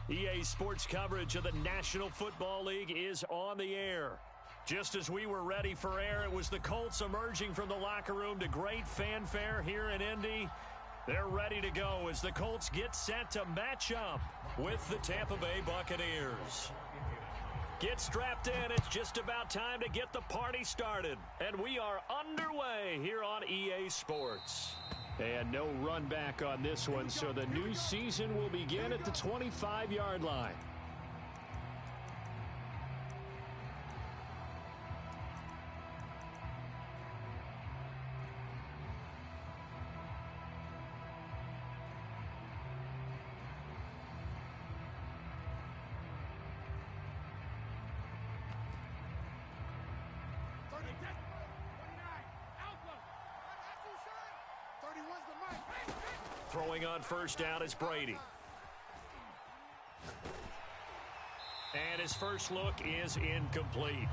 EA Sports coverage of the National Football League is on the air. Just as we were ready for air, it was the Colts emerging from the locker room to great fanfare here in Indy. They're ready to go as the Colts get set to match up with the Tampa Bay Buccaneers. Get strapped in. It's just about time to get the party started. And we are underway here on EA Sports. And no run back on this one, so the new season will begin at the 25-yard line. Throwing on first down is Brady. And his first look is incomplete.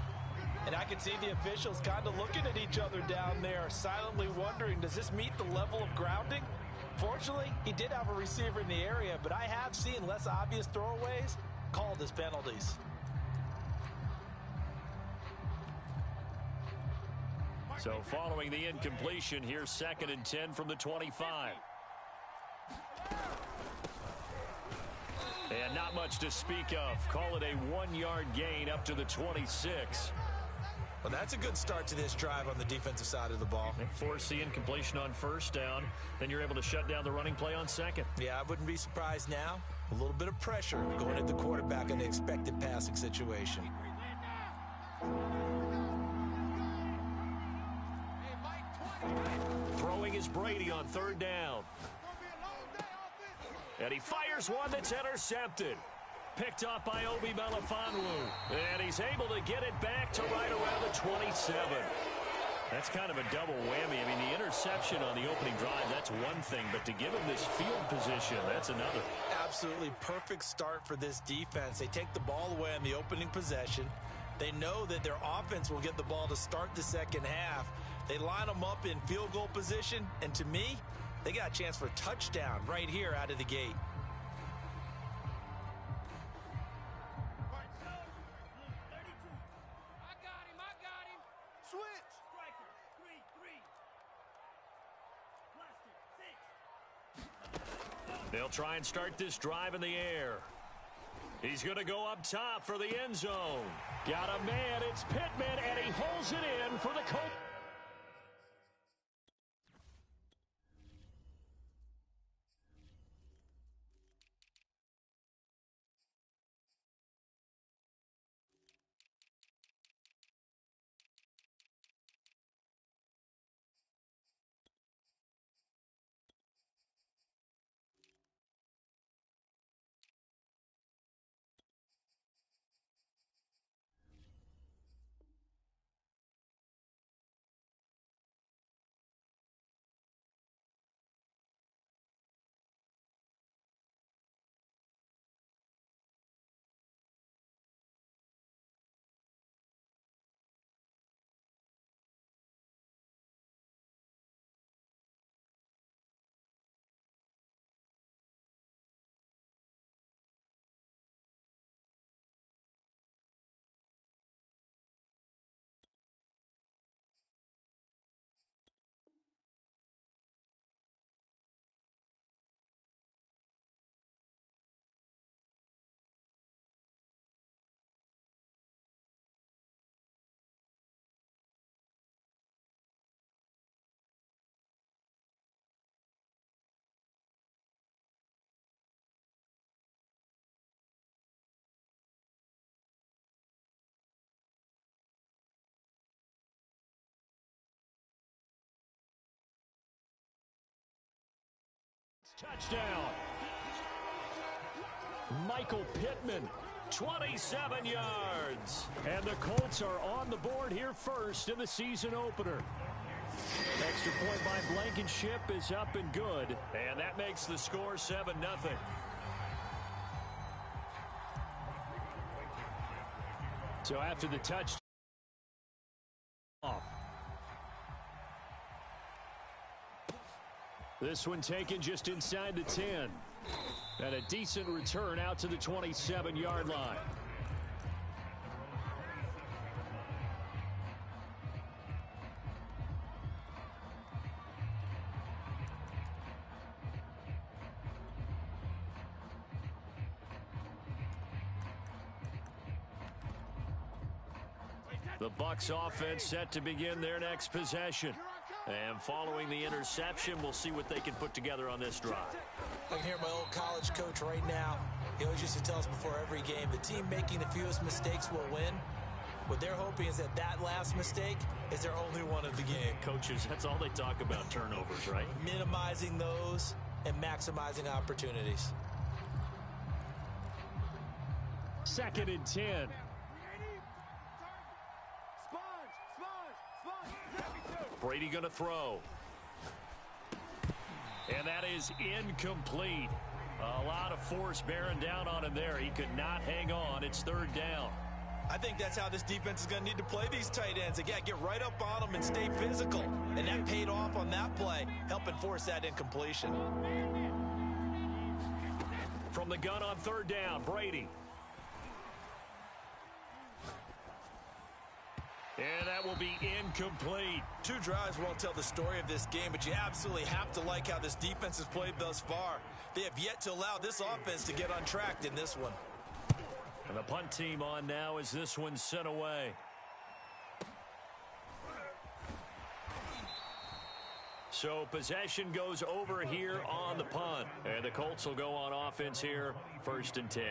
And I can see the officials kind of looking at each other down there, silently wondering, does this meet the level of grounding? Fortunately, he did have a receiver in the area, but I have seen less obvious throwaways called as penalties. So following the incompletion, here's 2nd and 10 from the 25. And not much to speak of. Call it a 1-yard gain up to the 26. Well, that's a good start to this drive on the defensive side of the ball. They force the incompletion on first down. Then you're able to shut down the running play on second. Yeah, I wouldn't be surprised now. A little bit of pressure going at the quarterback in the expected passing situation. Throwing is Brady on 3rd down. And he fires one that's intercepted. Picked up by Obi Melifonwu. And he's able to get it back to right around the 27. That's kind of a double whammy. I mean, the interception on the opening drive, that's one thing. But to give him this field position, that's another. Absolutely perfect start for this defense. They take the ball away on the opening possession. They know that their offense will get the ball to start the second half. They line them up in field goal position. And to me, they got a chance for a touchdown right here out of the gate. I got him. Switch. Striker, 3-3. Plastic, 6. They'll try and start this drive in the air. He's going to go up top for the end zone. Got a man. It's Pittman, and he holds it in for the Colts. Touchdown. Michael Pittman, 27 yards. And the Colts are on the board here first in the season opener. Extra point by Blankenship is up and good. And that makes the score 7-0. So after the touchdown, this one taken just inside the 10. And a decent return out to the 27-yard line. The Bucs offense set to begin their next possession. And following the interception, we'll see what they can put together on this drive. I can hear my old college coach right now. He always used to tell us before every game, the team making the fewest mistakes will win. What they're hoping is that that last mistake is their only one of the game. Coaches, that's all they talk about, turnovers, right? Minimizing those and maximizing opportunities. 2nd and 10. Brady going to throw. And that is incomplete. A lot of force bearing down on him there. He could not hang on. It's 3rd down. I think that's how this defense is going to need to play these tight ends. Again, get right up on them and stay physical. And that paid off on that play, helping force that incompletion. From the gun on 3rd down, Brady. And that will be incomplete. 2 drives won't tell the story of this game, but you absolutely have to like how this defense has played thus far. They have yet to allow this offense to get untracked in this one. And the punt team on now as this one's sent away. So possession goes over here on the punt. And the Colts will go on offense here, 1st and 10.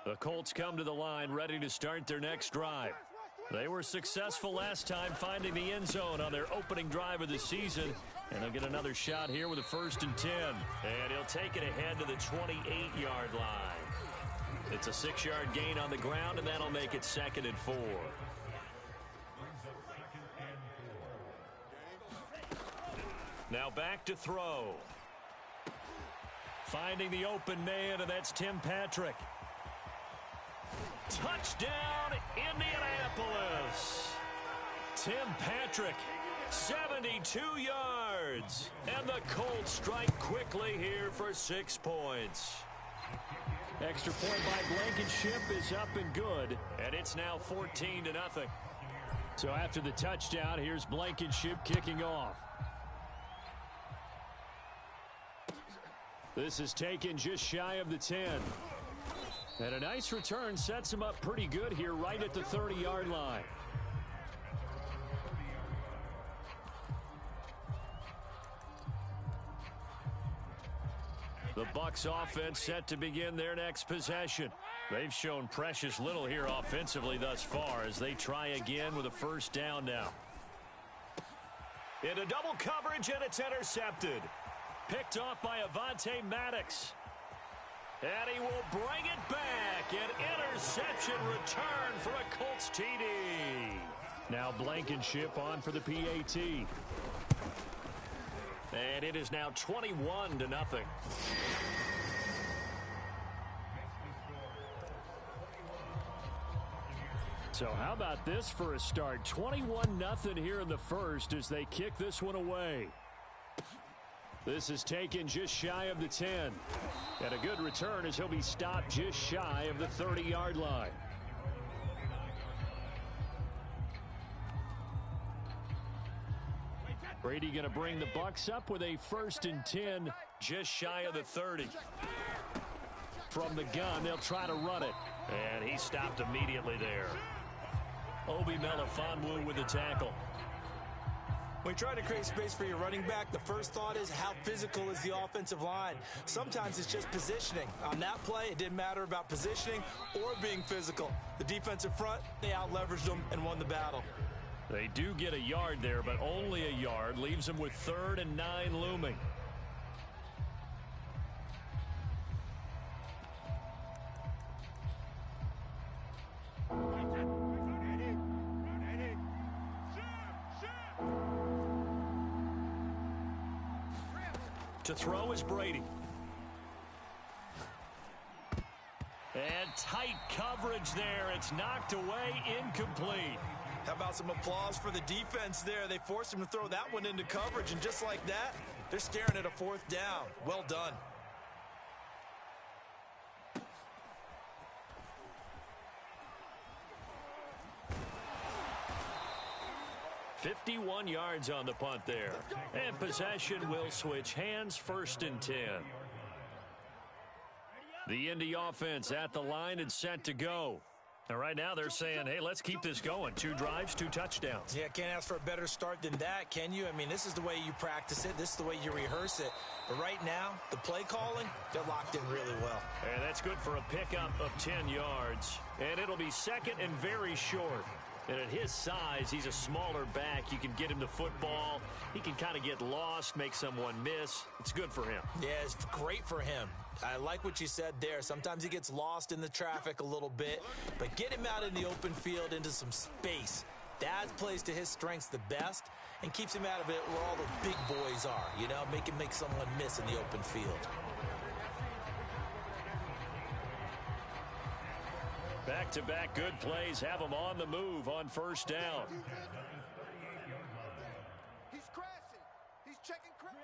The Colts come to the line ready to start their next drive. They were successful last time finding the end zone on their opening drive of the season. And they'll get another shot here with a 1st and 10. And he'll take it ahead to the 28-yard line. It's a 6-yard gain on the ground, and that'll make it 2nd and 4. Now back to throw. Finding the open man, and that's Tim Patrick. Touchdown, Indianapolis. Tim Patrick, 72 yards. And the Colts strike quickly here for 6 points. Extra point by Blankenship is up and good. And it's now 14-0. So after the touchdown, here's Blankenship kicking off. This is taken just shy of the 10. And a nice return sets him up pretty good here right at the 30-yard line. The Bucs offense set to begin their next possession. They've shown precious little here offensively thus far as they try again with a 1st down now. Into double coverage, and it's intercepted. Picked off by Avonte Maddox. And he will bring it back. An interception return for a Colts TD. Now Blankenship on for the PAT. And it is now 21-0. So how about this for a start? 21-0 here in the first as they kick this one away. This is taken just shy of the 10. And a good return as he'll be stopped just shy of the 30-yard line. Brady going to bring the Bucs up with a 1st and 10 just shy of the 30. From the gun, they'll try to run it. And he stopped immediately there. Obi Melifonwu with the tackle. When you try to create space for your running back, the first thought is how physical is the offensive line. Sometimes it's just positioning. On that play, it didn't matter about positioning or being physical. The defensive front, they out-leveraged them and won the battle. They do get a yard there, but only a yard. Leaves them with 3rd and 9 looming. To throw is Brady. And tight coverage there. It's knocked away, incomplete. How about some applause for the defense there? They forced him to throw that one into coverage, and just like that, they're staring at a 4th down. Well done. 51 yards on the punt there. And possession will switch hands, 1st and 10. The Indy offense at the line and set to go. And right now they're saying, hey, let's keep this going. 2 drives, 2 touchdowns. Yeah, can't ask for a better start than that, can you? I mean, this is the way you practice it. This is the way you rehearse it. But right now, the play calling, they're locked in really well. And that's good for a pickup of 10 yards. And it'll be 2nd and very short. And at his size, he's a smaller back. You can get him the football. He can kind of get lost, make someone miss. It's good for him. Yeah, it's great for him. I like what you said there. Sometimes he gets lost in the traffic a little bit. But get him out in the open field into some space. That plays to his strengths the best and keeps him out of it where all the big boys are. You know, make him make someone miss in the open field. Back-to-back good plays have him on the move on 1st down. He's crashing. He's checking green.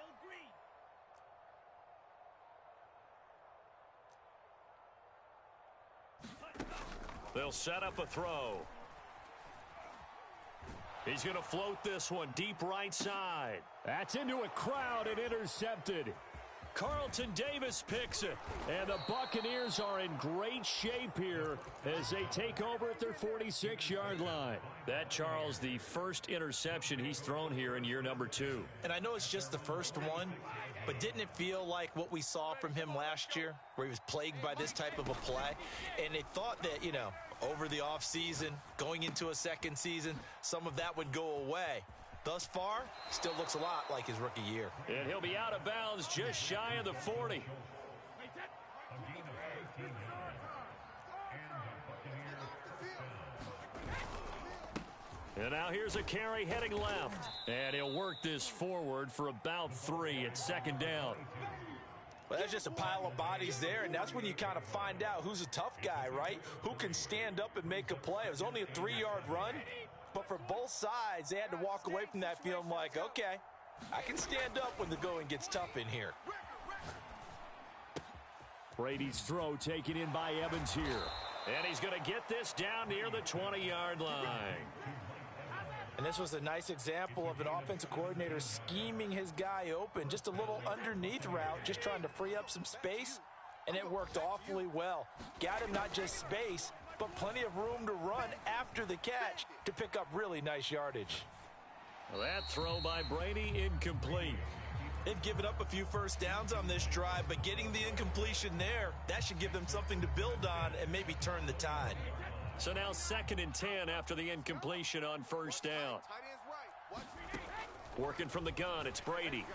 They'll set up a throw. He's going to float this one deep right side. That's into a crowd and intercepted. Carlton Davis picks it, and the Buccaneers are in great shape here as they take over at their 46-yard line. That, Charles, the first interception he's thrown here in year number 2. And I know it's just the first one, but didn't it feel like what we saw from him last year, where he was plagued by this type of a play? And they thought that, you know, over the offseason, going into a second season, some of that would go away. Thus far, still looks a lot like his rookie year. And he'll be out of bounds just shy of the 40. And now here's a carry heading left. And he'll work this forward for about 3 at 2nd down. Well, that's just a pile of bodies there, and that's when you kind of find out who's a tough guy, right? Who can stand up and make a play. It was only a 3-yard run. But for both sides, they had to walk away from that feeling like, okay, I can stand up when the going gets tough in here. Brady's throw taken in by Evans here. And he's going to get this down near the 20-yard line. And this was a nice example of an offensive coordinator scheming his guy open. Just a little underneath route, just trying to free up some space. And it worked awfully well. Got him not just space, but plenty of room to run after the catch to pick up really nice yardage. Well, that throw by Brady incomplete. They've given up a few first downs on this drive, but getting the incompletion there, that should give them something to build on and maybe turn the tide. So now 2nd and 10 after the incompletion on 1st down. Working from the gun, it's Brady.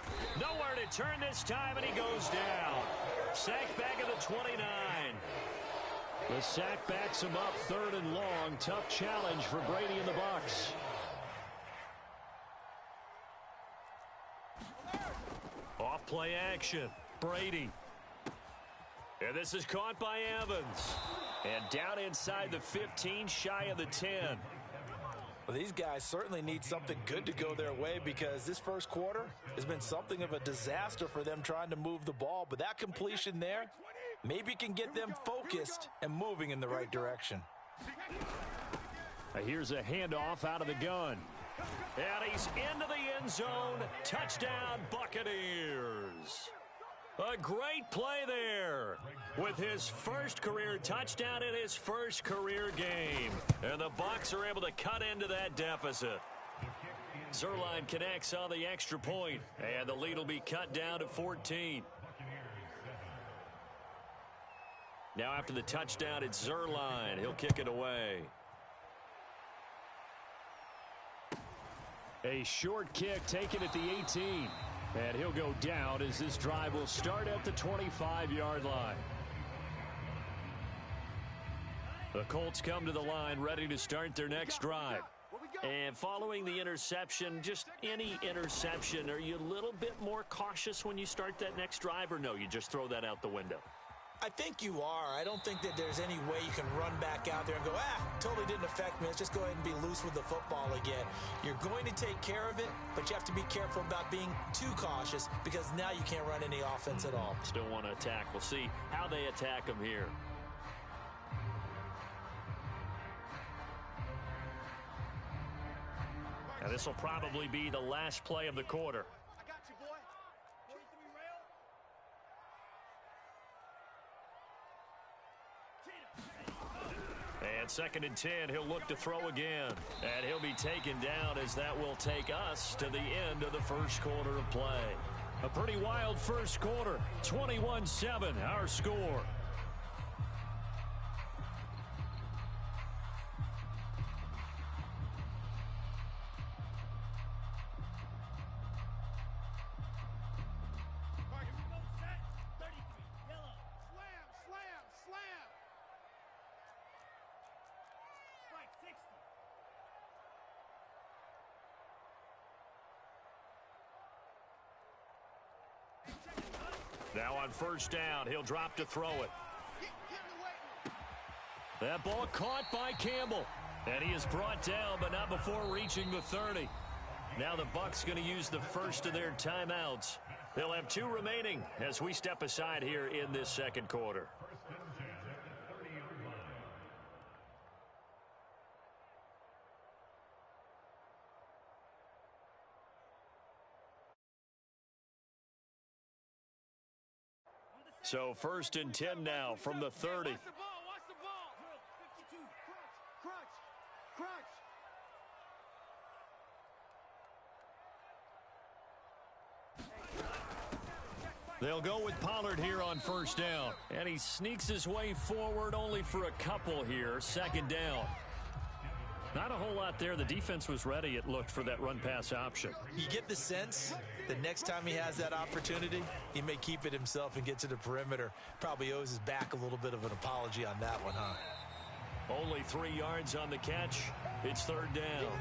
Nowhere to turn this time, and he goes down. Sack back at the 29. The sack backs him up 3rd and long. Tough challenge for Brady and the Bucs. Off play action. Brady. And this is caught by Evans. And down inside the 15, shy of the 10. Well, these guys certainly need something good to go their way because this first quarter has been something of a disaster for them trying to move the ball. But that completion there maybe can get them focused and moving in the right direction. Here's a handoff out of the gun. And he's into the end zone. Touchdown, Buccaneers. A great play there with his first career touchdown in his first career game. And the Bucs are able to cut into that deficit. Zerline connects on the extra point, and the lead will be cut down to 14. Now after the touchdown, it's Zerline. He'll kick it away. A short kick taken at the 18. And he'll go down as this drive will start at the 25-yard line. The Colts come to the line ready to start their next drive. And following the interception, just any interception, are you a little bit more cautious when you start that next drive, or no, you just throw that out the window? I think you are. I don't think that there's any way you can run back out there and go, totally didn't affect me. Let's just go ahead and be loose with the football again. You're going to take care of it, but you have to be careful about being too cautious because now you can't run any offense at all. Still want to attack. We'll see how they attack them here. Now this will probably be the last play of the quarter. I got you, boy. 43 rail. And 2nd and 10, he'll look to throw again. And he'll be taken down as that will take us to the end of the first quarter of play. A pretty wild first quarter. 21-7, our score. Now on first down, he'll drop to throw it. That ball caught by Campbell. And he is brought down, but not before reaching the 30. Now the Bucs going to use the first of their timeouts. They'll have 2 remaining as we step aside here in this second quarter. So 1st and 10 now from the 30. Watch the ball. Watch the ball. 52. Crunch. They'll go with Pollard here on first down. And he sneaks his way forward only for a couple here. 2nd down. Not a whole lot there. The defense was ready, it looked, for that run-pass option. You get the sense that next time he has that opportunity, he may keep it himself and get to the perimeter. Probably owes his back a little bit of an apology on that one, huh? Only 3 yards on the catch. It's 3rd down.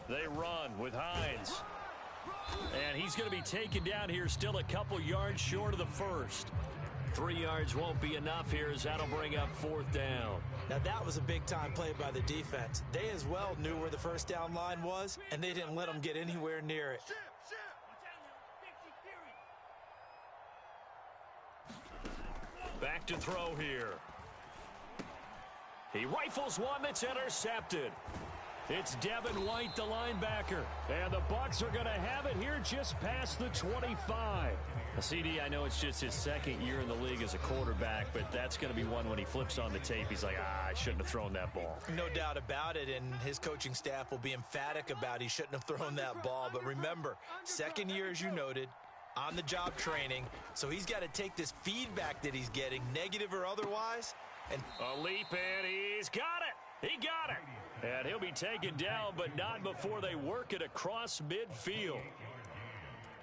They run with Hines. And he's going to be taken down here, still a couple yards short of the first. 3 yards won't be enough here as that'll bring up 4th down. Now that was a big-time play by the defense. They as well knew where the first down line was, and they didn't let them get anywhere near it. Back to throw here. He rifles one that's intercepted. It's Devin White, the linebacker. And the Bucs are going to have it here just past the 25. CD, I know it's just his 2nd year in the league as a quarterback, but that's going to be one when he flips on the tape. He's like, I shouldn't have thrown that ball. No doubt about it, and his coaching staff will be emphatic about he shouldn't have thrown that ball. But remember, 2nd year, as you noted, on-the-job training, so he's got to take this feedback that he's getting, negative or otherwise. And a leap, and he's got it. He got it. And he'll be taken down, but not before they work it across midfield.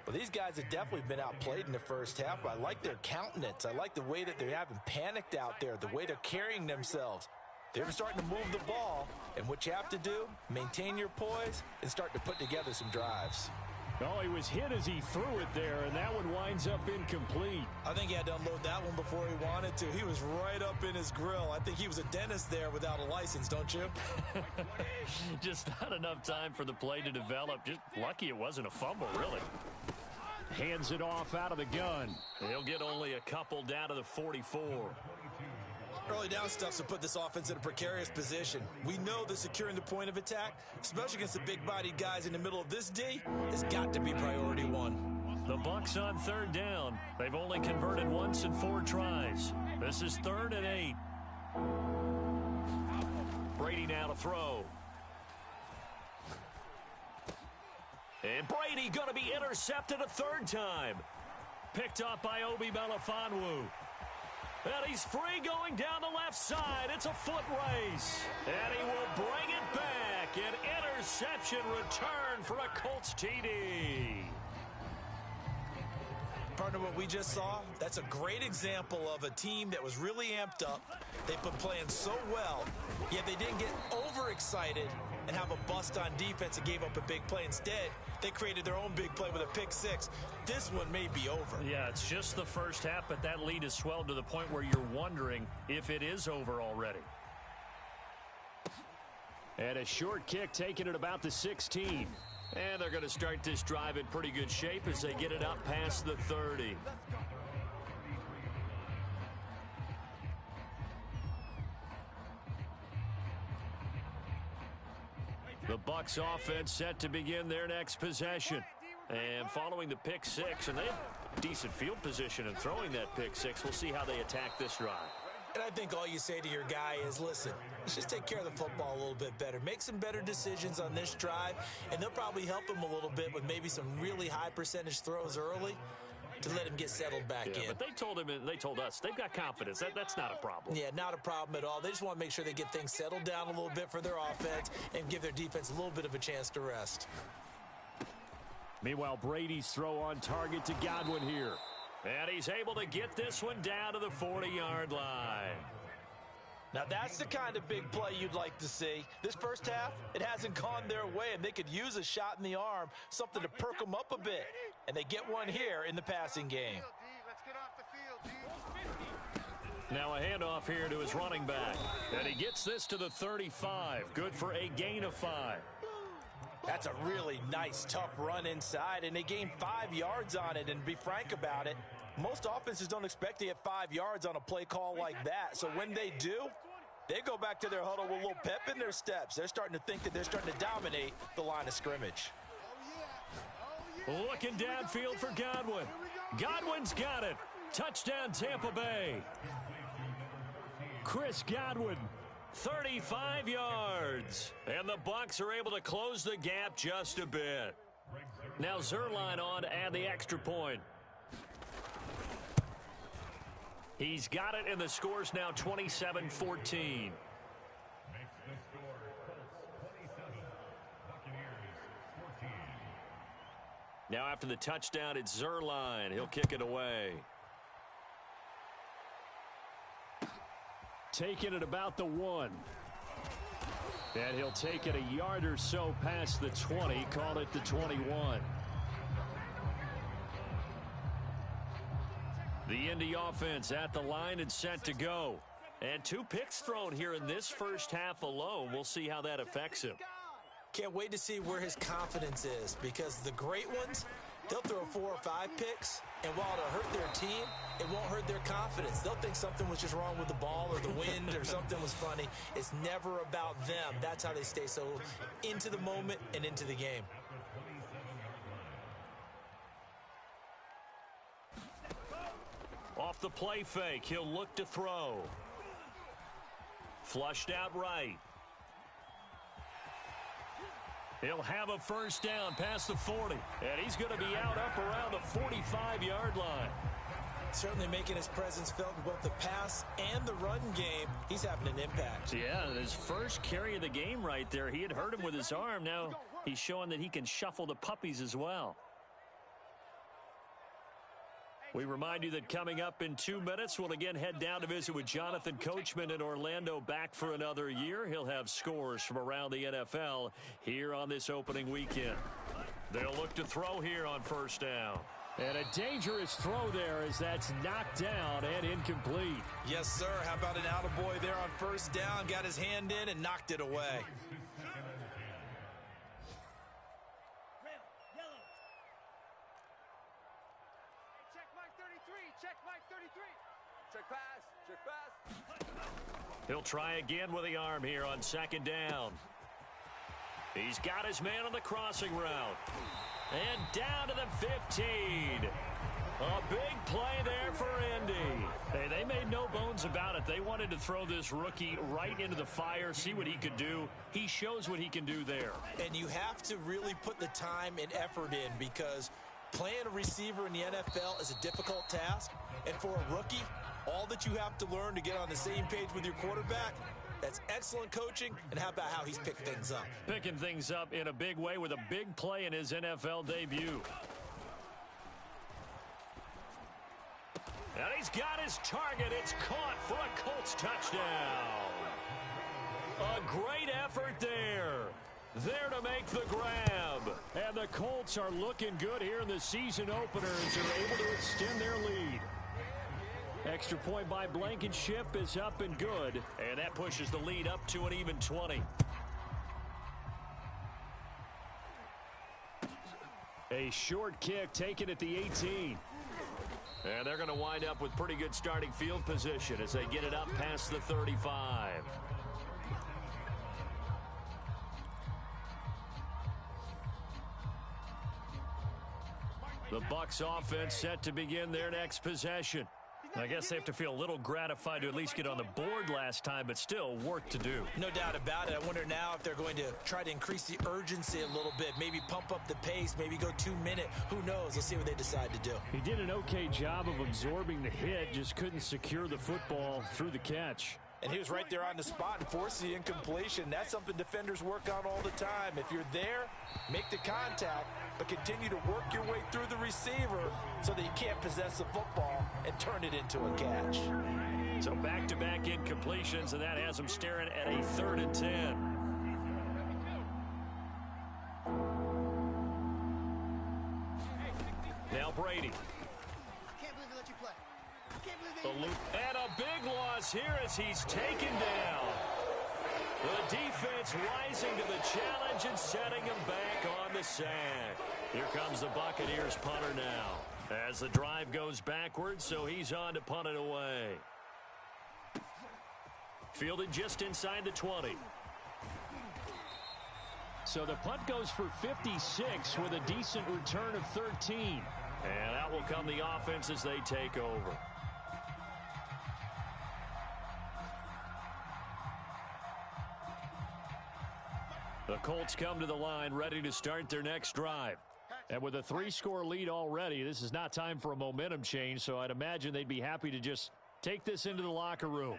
Well, these guys have definitely been outplayed in the first half, but I like their countenance. I like the way that they haven't panicked out there, the way they're carrying themselves. They're starting to move the ball, and what you have to do, maintain your poise and start to put together some drives. Oh, he was hit as he threw it there, and that one winds up incomplete. I think he had to unload that one before he wanted to. He was right up in his grill. I think he was a dentist there without a license, don't you? Just not enough time for the play to develop. Just lucky it wasn't a fumble, really. Hands it off out of the gun. He'll get only a couple down to the 44. Early down stuff to put this offense in a precarious position. We know that securing the point of attack, especially against the big-bodied guys in the middle of this D, has got to be priority 1. The Bucs on 3rd down. They've only converted once in 4 tries. This is 3rd and 8. Brady now to throw. And Brady going to be intercepted a 3rd time. Picked up by Obi Melifonwu. And he's free going down the left side. It's a foot race. And he will bring it back. An interception return for a Colts TD. Partner, what we just saw, that's a great example of a team that was really amped up. They've been playing so well, yet they didn't get overexcited and have a bust on defense and gave up a big play. Instead, they created their own big play with a pick six. This one may be over. Yeah, it's just the first half, but that lead has swelled to the point where you're wondering if it is over already. And a short kick taken at about the 16. And they're going to start this drive in pretty good shape as they get it up past the 30. The Bucs offense set to begin their next possession. And following the pick six, and they have decent field position in throwing that pick six. We'll see how they attack this drive. And I think all you say to your guy is, listen, let's just take care of the football a little bit better. Make some better decisions on this drive, and they'll probably help him a little bit with maybe some really high percentage throws early to let him get settled back in. But they told him, and they told us, they've got confidence. That's not a problem. Yeah, not a problem at all. They just want to make sure they get things settled down a little bit for their offense and give their defense a little bit of a chance to rest. Meanwhile, Brady's throw on target to Godwin here. And he's able to get this one down to the 40-yard line. Now, that's the kind of big play you'd like to see. This first half, it hasn't gone their way, and they could use a shot in the arm, something to perk them up a bit. And they get one here in the passing game. Now a handoff here to his running back. And he gets this to the 35. Good for a gain of 5. That's a really nice, tough run inside, and they gained 5 yards on it. And to be frank about it, most offenses don't expect to get 5 yards on a play call like that. So when they do, they go back to their huddle with a little pep in their steps. They're starting to think that they're starting to dominate the line of scrimmage. Looking downfield for Godwin. Godwin's got it. Touchdown, Tampa Bay. Chris Godwin, 35 yards. And the Bucs are able to close the gap just a bit. Now Zerline on to add the extra point. He's got it, and the score's now 27-14. Now after the touchdown, it's Zerline. He'll kick it away. Taking it about the 1. And he'll take it a yard or so past the 20. Call it the 21. The Indy offense at the line and set to go. And 2 picks thrown here in this first half alone. We'll see how that affects him. Can't wait to see where his confidence is, because the great ones, they'll throw 4 or 5 picks, and while it'll hurt their team, it won't hurt their confidence. They'll think something was just wrong with the ball or the wind or something was funny. It's never about them. That's how they stay so into the moment and into the game. Off the play fake, he'll look to throw. Flushed out right. He'll have a first down past the 40. And he's going to be out up around the 45-yard line. Certainly making his presence felt in both the pass and the run game. He's having an impact. Yeah, his first carry of the game right there. He had hurt him with his arm. Now he's showing that he can shuffle the puppies as well. We remind you that coming up in 2 minutes, we'll again head down to visit with Jonathan Coachman in Orlando, back for another year. He'll have scores from around the NFL here on this opening weekend. They'll look to throw here on first down. And a dangerous throw there as that's knocked down and incomplete. Yes, sir. How about an attaboy there on first down? Got his hand in and knocked it away. He'll try again with the arm here on second down. He's got his man on the crossing route. And down to the 15. A big play there for Indy. Hey, they made no bones about it. They wanted to throw this rookie right into the fire, see what he could do. He shows what he can do there. And you have to really put the time and effort in, because playing a receiver in the NFL is a difficult task. And for a rookie, all that you have to learn to get on the same page with your quarterback, that's excellent coaching. And how about how he's picked things up? Picking things up in a big way with a big play in his NFL debut. And he's got his target. It's caught for a Colts touchdown. A great effort there. There to make the grab. And the Colts are looking good here in the season opener as they're able to extend their lead. Extra point by Blankenship is up and good. And that pushes the lead up to an even 20. A short kick taken at the 18. And they're going to wind up with pretty good starting field position as they get it up past the 35. The Bucs offense set to begin their next possession. I guess they have to feel a little gratified to at least get on the board last time, but still work to do. No doubt about it. I wonder now if they're going to try to increase the urgency a little bit, maybe pump up the pace, maybe go 2 minute. Who knows? Let's see what they decide to do. He did an okay job of absorbing the hit, just couldn't secure the football through the catch. And he was right there on the spot and forced the incompletion. That's something defenders work on all the time. If you're there, make the contact, but continue to work your way through the receiver so that you can't possess the football and turn it into a catch. So back-to-back incompletions, and that has them staring at a 3rd and 10. Now Brady. I can't believe they let you play. I can't believe they The loop, and a big loss here as he's taken down. The defense rising to the challenge and setting him back on the sack. Here comes the Buccaneers punter now as the drive goes backwards, so he's on to punt it away. Fielded just inside the 20. So the punt goes for 56 with a decent return of 13. And out will come the offense as they take over. The Colts come to the line ready to start their next drive. And with a 3-score lead already, this is not time for a momentum change, so I'd imagine they'd be happy to just take this into the locker room.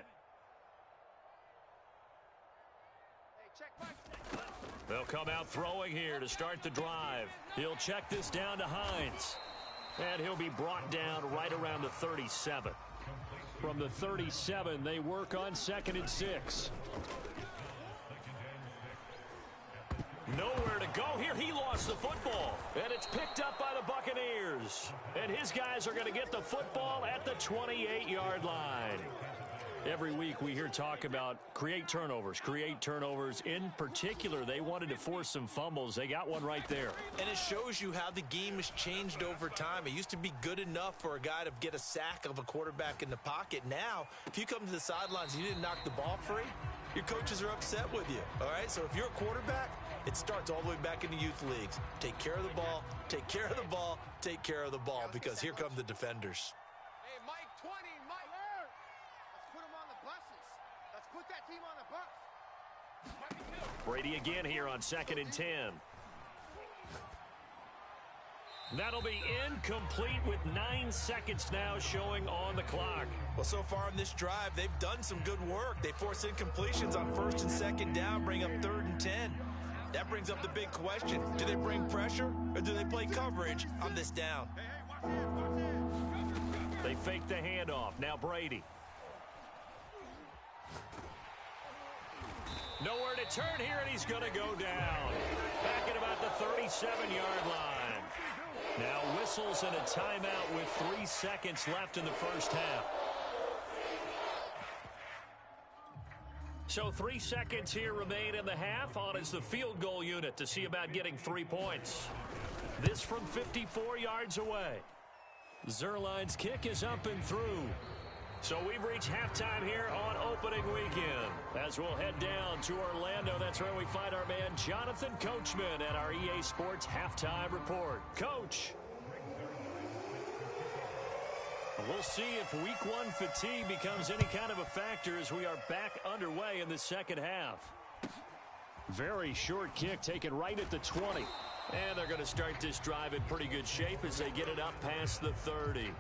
They'll come out throwing here to start the drive. He'll check this down to Hines. And he'll be brought down right around the 37. From the 37, they work on 2nd and 6. Nowhere to go here. He lost the football. And it's picked up by the Buccaneers. And his guys are going to get the football at the 28-yard line. Every week we hear talk about create turnovers. In particular, they wanted to force some fumbles. They got one right there. And it shows you how the game has changed over time. It used to be good enough for a guy to get a sack of a quarterback in the pocket. Now, if you come to the sidelines and you didn't knock the ball free, your coaches are upset with you. All right? So if you're a quarterback, it starts all the way back in the youth leagues. Take care of the ball, take care of the ball, take care of the ball, because here come the defenders. Hey, Mike 20, Mike. Let's put them on the buses. Let's put that team on the bus. Brady again here on 2nd and 10. That'll be incomplete with 9 seconds now showing on the clock. Well, so far in this drive, they've done some good work. They force incompletions on 1st and 2nd down, bring up 3rd and 10. That brings up the big question. Do they bring pressure or do they play coverage on this down? They fake the handoff. Now Brady. Nowhere to turn here, and he's going to go down. Back at about the 37-yard line. Now whistles and a timeout with 3 seconds left in the first half. So 3 seconds here remain in the half. On is the field goal unit to see about getting 3 points. This from 54 yards away. Zerline's kick is up and through. So we've reached halftime here on opening weekend. As we'll head down to Orlando, that's where we find our man Jonathan Coachman at our EA Sports Halftime Report. Coach. We'll see if week 1 fatigue becomes any kind of a factor as we are back underway in the second half. Very short kick taken right at the 20. And they're going to start this drive in pretty good shape as they get it up past the 30.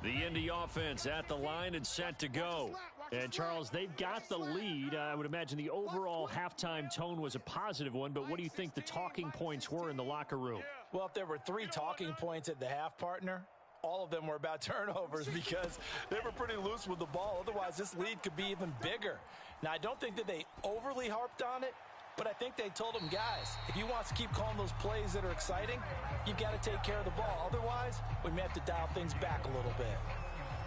The Indy offense at the line and set to go. And, Charles, they've got the lead. I would imagine the overall halftime tone was a positive one, but what do you think the talking points were in the locker room? Well, if there were 3 talking points at the half, partner, all of them were about turnovers because they were pretty loose with the ball. Otherwise, this lead could be even bigger. Now, I don't think that they overly harped on it, but I think they told them, guys, if you want to keep calling those plays that are exciting, you've got to take care of the ball. Otherwise, we may have to dial things back a little bit.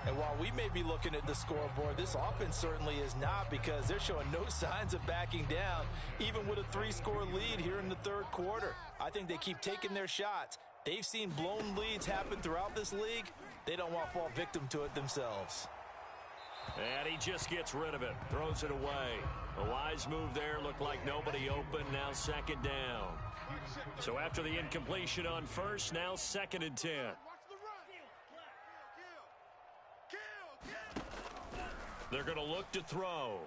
And while we may be looking at the scoreboard, this offense certainly is not, because they're showing no signs of backing down, even with a 3-score lead here in the third quarter. I think they keep taking their shots. They've seen blown leads happen throughout this league. They don't want to fall victim to it themselves. And he just gets rid of it, throws it away. A wise move there, looked like nobody open, now second down. So after the incompletion on first, now 2nd and 10. They're going to look to throw.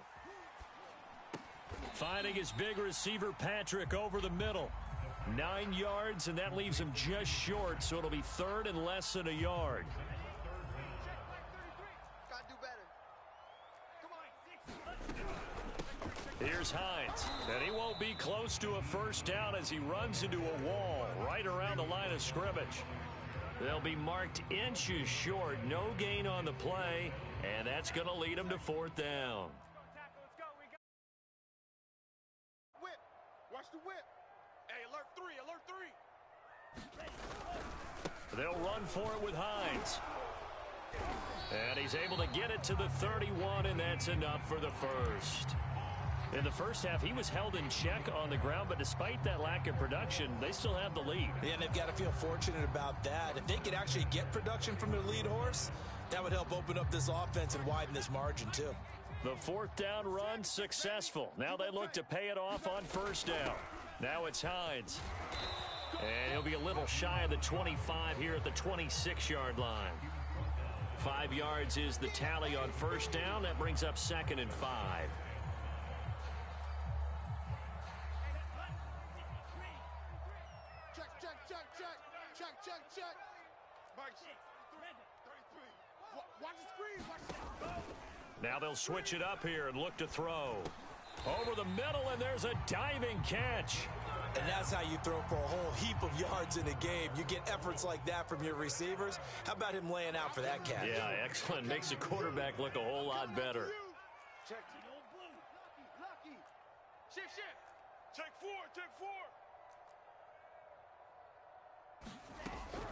Finding his big receiver, Patrick, over the middle. 9 yards, and that leaves him just short, so it'll be 3rd and less than a yard. Here's Hines, and he won't be close to a first down as he runs into a wall right around the line of scrimmage. They'll be marked inches short, no gain on the play, and that's going to lead them to 4th down. Whip. Watch the whip. Hey, alert 3, alert 3. They'll run for it with Hines. And he's able to get it to the 31, and that's enough for the first. In the first half, he was held in check on the ground, but despite that lack of production, they still have the lead. Yeah, and they've got to feel fortunate about that. If they could actually get production from their lead horse, that would help open up this offense and widen this margin, too. The 4th down run successful. Now they look to pay it off on first down. Now it's Hines. And he'll be a little shy of the 25 here at the 26-yard line. 5 yards is the tally on first down. That brings up 2nd and 5. Check. Mike, 33. Watch the screen. Watch the... Now they'll switch it up here and look to throw. Over the middle, and there's a diving catch. And that's how you throw for a whole heap of yards in a game. You get efforts like that from your receivers. How about him laying out for that catch? Yeah, excellent. Makes the quarterback look a whole lot better. Check. Lucky. Shift. Take 4.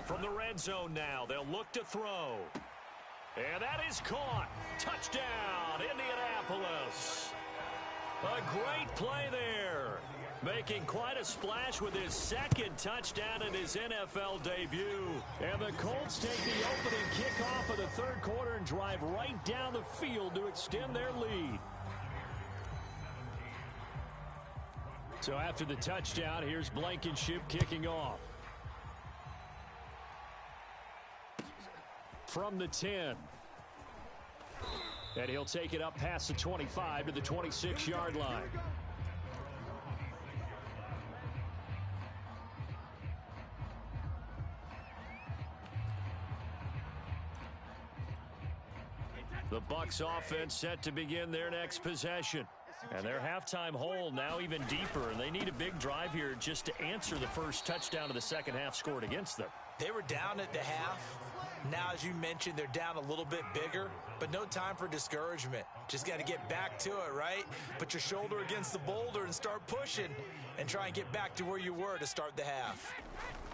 From the red zone now, they'll look to throw. And that is caught. Touchdown, Indianapolis. A great play there. Making quite a splash with his 2nd touchdown in his NFL debut. And the Colts take the opening kickoff of the 3rd quarter and drive right down the field to extend their lead. So after the touchdown, here's Blankenship kicking off. From the 10. And he'll take it up past the 25 to the 26-yard line. The Bucs offense set to begin their next possession. And their halftime hole now even deeper, and they need a big drive here just to answer the first touchdown of the second half scored against them. They were down at the half. Now, as you mentioned, they're down a little bit bigger, but no time for discouragement. Just got to get back to it, right? Put your shoulder against the boulder and start pushing and try and get back to where you were to start the half.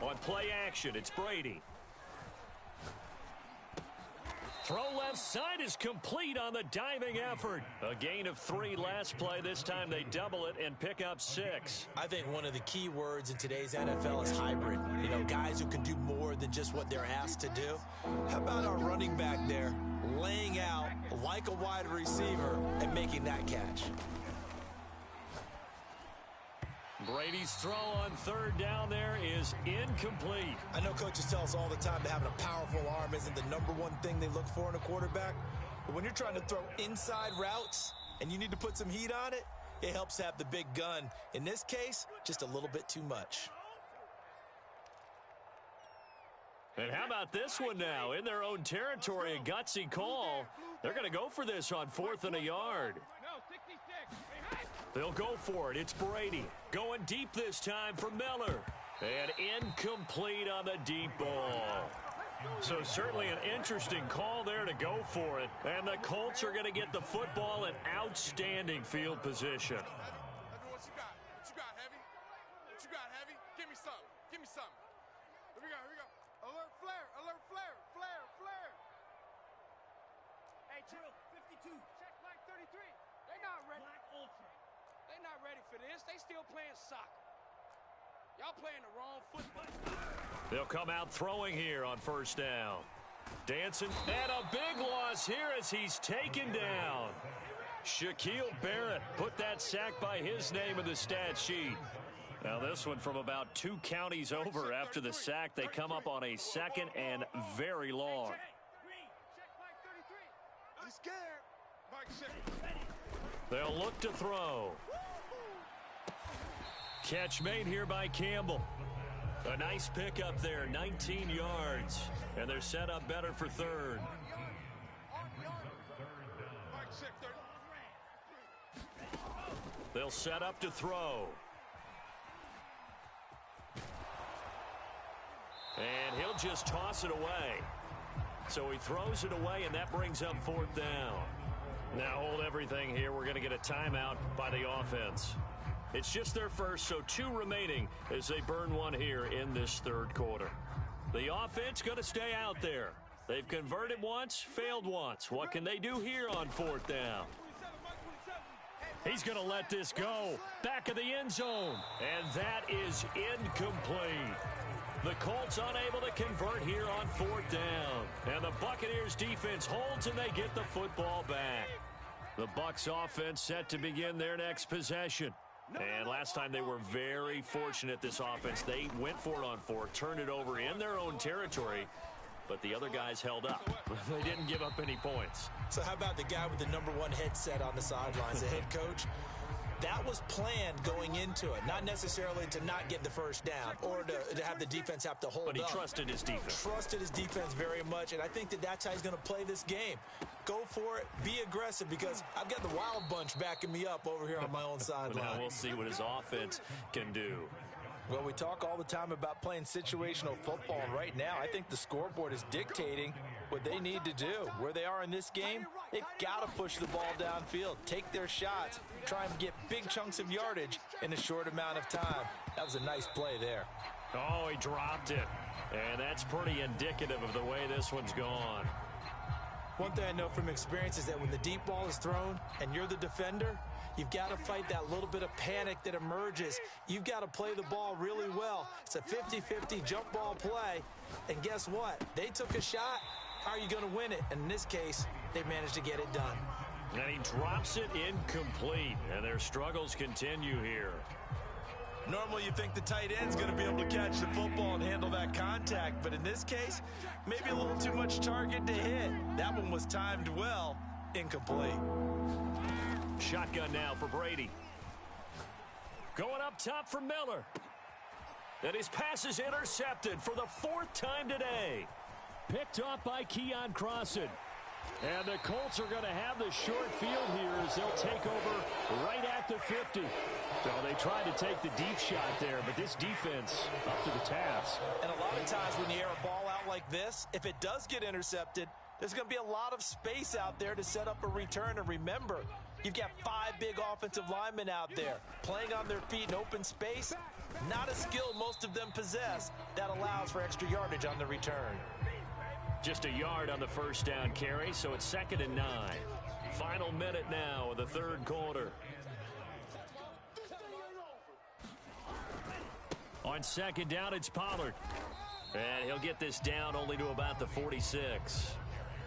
On play action, it's Brady. Throw left side is complete on the diving effort. A gain of 3 last play. This time they double it and pick up 6. I think one of the key words in today's NFL is hybrid. You know, guys who can do more than just what they're asked to do. How about our running back there laying out like a wide receiver and making that catch? Brady's throw on 3rd down there is incomplete. I know coaches tell us all the time that having a powerful arm isn't the #1 thing they look for in a quarterback. But when you're trying to throw inside routes and you need to put some heat on it, it helps have the big gun. In this case, just a little bit too much. And how about this one now? In their own territory, a gutsy call. They're going to go for this on 4th and a yard. They'll go for it. It's Brady going deep this time for Miller. And incomplete on the deep ball. So certainly an interesting call there to go for it. And the Colts are going to get the football in outstanding field position. What you got? What you got, Heavy? What you got, Heavy? Give me some. Give me some. Here we go. Here we go. Alert flare. Alert flare. Flare. Flare. Hey, Trill, 52. Check flag 33. They're not ready. Black Ultra. They're not ready for this. They still playing soccer. Y'all playing the wrong football. They'll come out throwing here on 1st down. Dancing, and a big loss here as he's taken down. Shaquille Barrett put that sack by his name in the stat sheet. Now this one from about 2 counties over after the sack. They come up on a 2nd and very long. He's scared. Mike, They'll look to throw. Catch made here by Campbell. A nice pickup there, 19 yards. And they're set up better for 3rd. They'll set up to throw. And he'll just toss it away. So he throws it away, and that brings up 4th down. Now hold everything here. We're going to get a timeout by the offense. It's just their first, so 2 remaining as they burn one here in this 3rd quarter. The offense going to stay out there. They've converted once, failed once. What can they do here on 4th down? He's going to let this go. Back of the end zone. And that is incomplete. The Colts unable to convert here on 4th down. And the Buccaneers defense holds and they get the football back. The Bucs offense set to begin their next possession. And last time they were very fortunate, this offense. They went for it on 4, turned it over in their own territory, but the other guys held up. They didn't give up any points. So how about the guy with the #1 headset on the sidelines, the head coach? That was planned going into it, not necessarily to not get the 1st down or to have the defense have to hold up. But he trusted his defense. Trusted his defense very much, and I think that's how he's going to play this game. Go for it, be aggressive, because I've got the Wild Bunch backing me up over here on my own sideline. Now we'll see what his offense can do. Well, we talk all the time about playing situational football, and right now I think the scoreboard is dictating what they need to do. Where they are in this game, they've got to push the ball downfield, take their shots, try and get big chunks of yardage in a short amount of time. That was a nice play there. Oh, he dropped it. And that's pretty indicative of the way this one's gone. One thing I know from experience is that when the deep ball is thrown and you're the defender, you've got to fight that little bit of panic that emerges. You've got to play the ball really well. It's a 50-50 jump ball play. And guess what? They took a shot. How are you going to win it? And in this case, they managed to get it done. And he drops it incomplete. And their struggles continue here. Normally you think the tight end's going to be able to catch the football and handle that contact. But in this case, maybe a little too much target to hit. That one was timed well. Incomplete. Shotgun now for Brady. Going up top for Miller. And his pass is intercepted for the 4th time today. Picked off by Keon Crossan. And the Colts are going to have the short field here as they'll take over right at the 50. So they tried to take the deep shot there, but this defense up to the task. And a lot of times when you air a ball out like this, if it does get intercepted, there's going to be a lot of space out there to set up a return. And remember, you've got 5 big offensive linemen out there playing on their feet in open space. Not a skill most of them possess that allows for extra yardage on the return. Just a yard on the 1st down carry, so it's 2nd and 9. Final minute now of the 3rd quarter. On 2nd down, it's Pollard. And he'll get this down only to about the 46.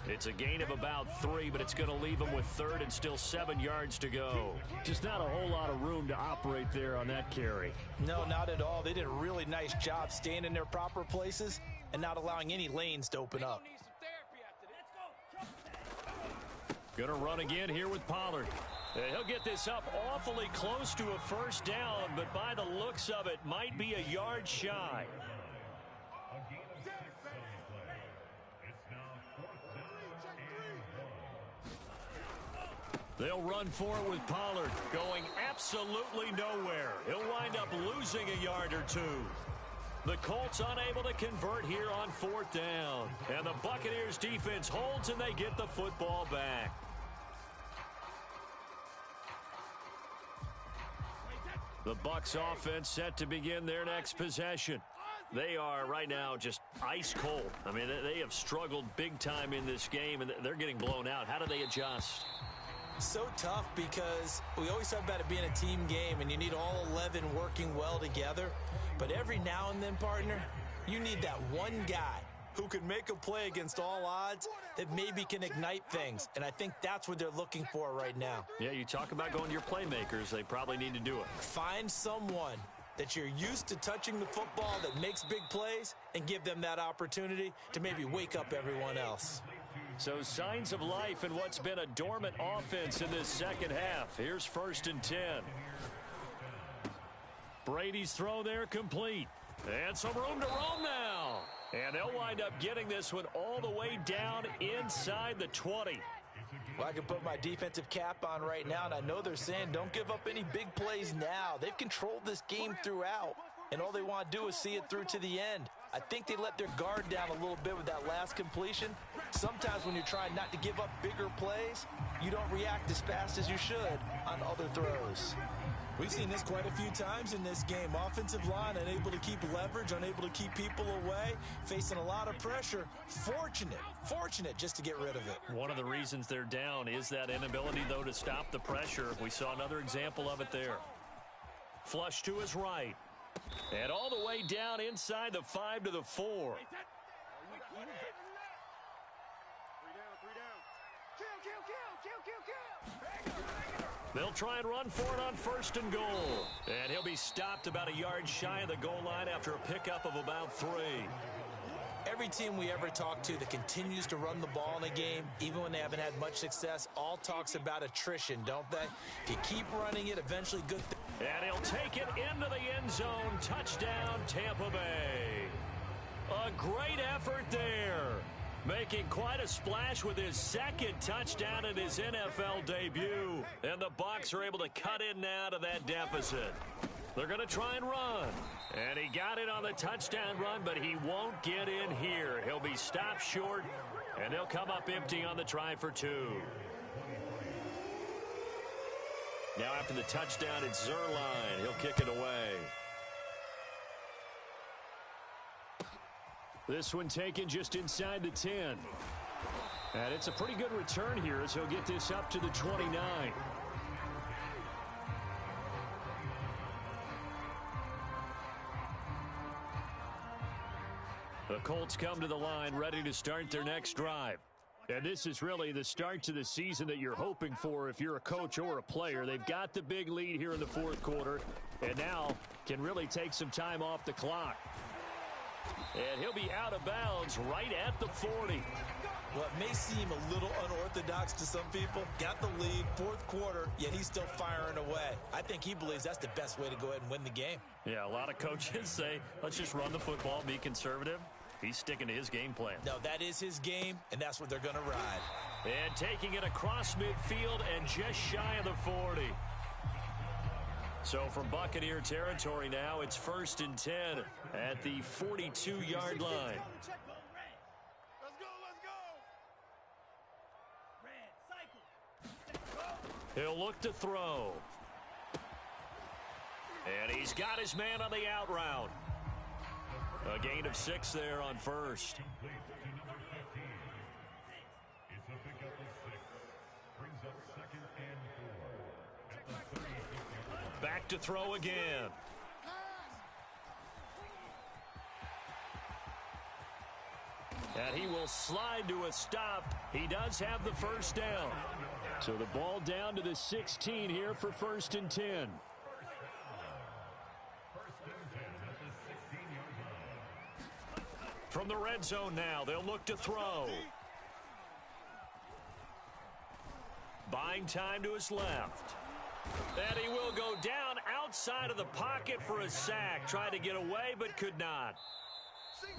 It's a gain of about 3, but it's going to leave him with 3rd and still 7 yards to go. Just not a whole lot of room to operate there on that carry. No, not at all. They did a really nice job staying in their proper places and not allowing any lanes to open up. Going to run again here with Pollard. He'll get this up awfully close to a 1st down, but by the looks of it, might be a yard shy. They'll run for it with Pollard, going absolutely nowhere. He'll wind up losing a yard or two. The Colts unable to convert here on 4th down. And the Buccaneers defense holds and they get the football back. The Bucs offense set to begin their next possession. They are right now just ice cold. I mean, they have struggled big time in this game, and they're getting blown out. How do they adjust? So tough because we always talk about it being a team game, and you need all 11 working well together. But every now and then, partner, you need that one guy who can make a play against all odds that maybe can ignite things. And I think that's what they're looking for right now. Yeah, you talk about going to your playmakers. They probably need to do it. Find someone that you're used to touching the football that makes big plays and give them that opportunity to maybe wake up everyone else. So signs of life in what's been a dormant offense in this second half. Here's 1st and 10. Brady's throw there complete. And some room to roam now. And they'll wind up getting this one all the way down inside the 20. Well, I can put my defensive cap on right now, and I know they're saying don't give up any big plays now. They've controlled this game throughout, and all they want to do is see it through to the end. I think they let their guard down a little bit with that last completion. Sometimes when you're trying not to give up bigger plays, you don't react as fast as you should on other throws. We've seen this quite a few times in this game. Offensive line unable to keep leverage, unable to keep people away, facing a lot of pressure. Fortunate just to get rid of it. One of the reasons they're down is that inability, though, to stop the pressure. We saw another example of it there. Flush to his right. And all the way down inside the 5 to the 4. They'll try and run for it on 1st and goal. And he'll be stopped about a yard shy of the goal line after a pickup of about 3. Every team we ever talk to that continues to run the ball in a game, even when they haven't had much success, all talks about attrition, don't they? If you keep running it, eventually good things. And he'll take it into the end zone. Touchdown, Tampa Bay. A great effort there. Making quite a splash with his 2nd touchdown in his NFL debut. And the Bucs are able to cut in now to that deficit. They're going to try and run. And he got it on the touchdown run, but he won't get in here. He'll be stopped short, and they'll come up empty on the try for 2. Now after the touchdown, it's Zerline. He'll kick it away. This one taken just inside the 10. And it's a pretty good return here as he'll get this up to the 29. The Colts come to the line ready to start their next drive. And this is really the start to the season that you're hoping for if you're a coach or a player. They've got the big lead here in the 4th quarter and now can really take some time off the clock. And he'll be out of bounds right at the 40. Well, it may seem a little unorthodox to some people. Got the lead, 4th quarter, yet he's still firing away. I think he believes that's the best way to go ahead and win the game. Yeah, a lot of coaches say, let's just run the football, be conservative. He's sticking to his game plan. No, that is his game, and that's what they're going to ride. And taking it across midfield and just shy of the 40. So from Buccaneer territory now, it's 1st and 10 at the 42-yard line. He'll look to throw. And he's got his man on the out route. A gain of 6 there on 1st. Back to throw again. And he will slide to a stop. He does have the 1st down. So the ball down to the 16 here for 1st and 10. From the red zone now, they'll look to throw. Buying time to his left. And he will go down outside of the pocket for a sack. Tried to get away, but could not.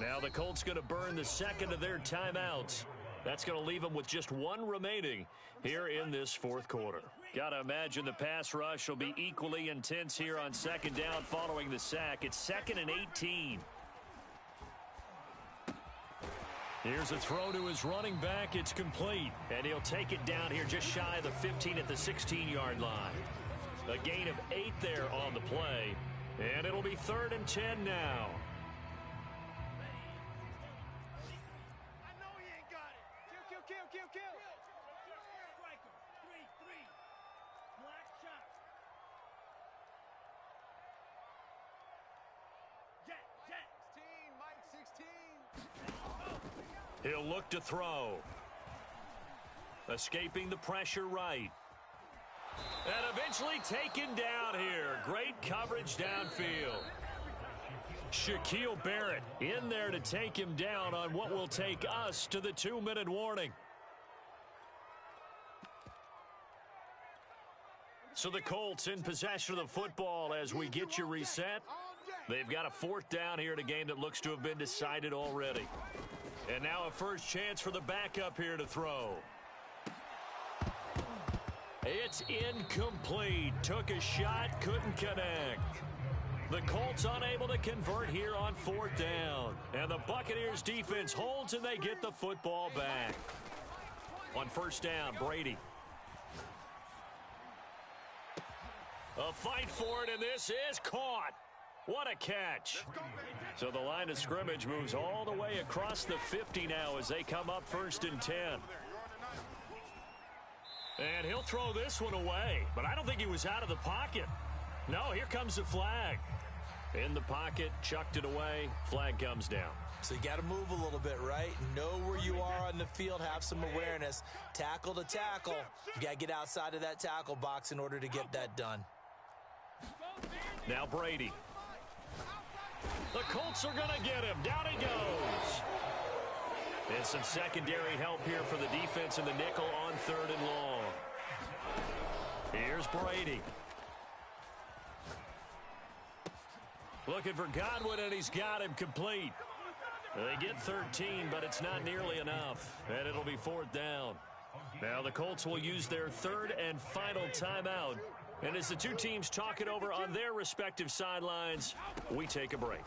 Now the Colts going to burn the 2nd of their timeouts. That's going to leave them with just one remaining here in this fourth quarter. Got to imagine the pass rush will be equally intense here on second down following the sack. It's 2nd and 18. Here's a throw to his running back. It's complete. And he'll take it down here just shy of the 15 at the 16-yard line. A gain of 8 there on the play. And it'll be 3rd and 10 now. I know he ain't got it. Kill. Striker. 3-3. Black shot. Jet. 16, Mike 16. He'll look to throw. Escaping the pressure right. And eventually taken down here. Great coverage downfield. Shaquille Barrett in there to take him down on what will take us to the 2-minute warning. So the Colts in possession of the football as we get you reset. They've got a 4th down here in a game that looks to have been decided already. And now a first chance for the backup here to throw. It's incomplete. Took a shot, couldn't connect. The Colts unable to convert here on 4th down. And the Buccaneers defense holds and they get the football back. On 1st down, Brady. A fight for it, and this is caught. What a catch. So the line of scrimmage moves all the way across the 50 now as they come up 1st and 10. And he'll throw this one away, but I don't think he was out of the pocket. No, here comes the flag. In the pocket, chucked it away, flag comes down. So you got to move a little bit, right? Know where you are on the field, have some awareness. Tackle to tackle. You got to get outside of that tackle box in order to get that done. Now Brady. The Colts are going to get him. Down he goes. And some secondary help here for the defense in the nickel on 3rd and long. Here's Brady. Looking for Godwin, and he's got him complete. They get 13, but it's not nearly enough. And it'll be 4th down. Now the Colts will use their 3rd and final timeout. And as the two teams talk it over on their respective sidelines, we take a break.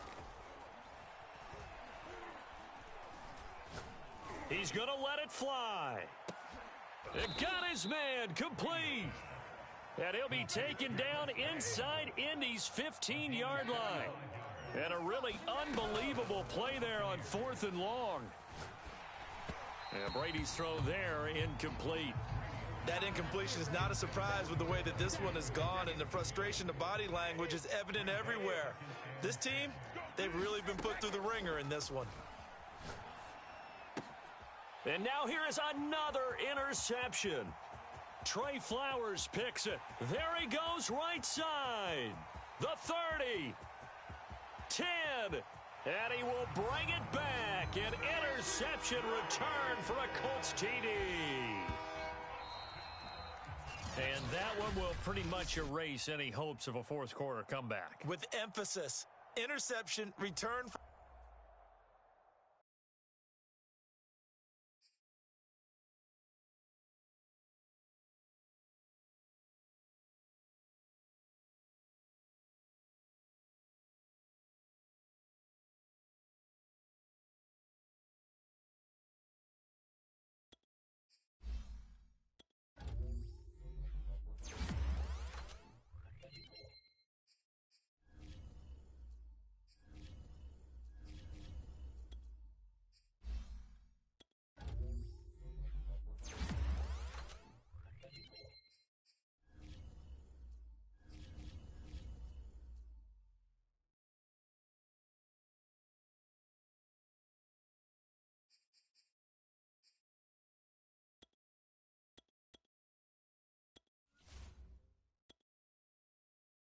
He's going to let it fly. It got his man complete. And he'll be taken down inside Indy's 15-yard line. And a really unbelievable play there on 4th and long. And Brady's throw there incomplete. That incompletion is not a surprise with the way that this one has gone, and the frustration, the body language is evident everywhere. This team, they've really been put through the ringer in this one. And now here is another interception. Trey Flowers picks it. There he goes right side. The 30. 10. And he will bring it back. An interception return for a Colts TD. And that one will pretty much erase any hopes of a fourth quarter comeback. With emphasis, interception, return.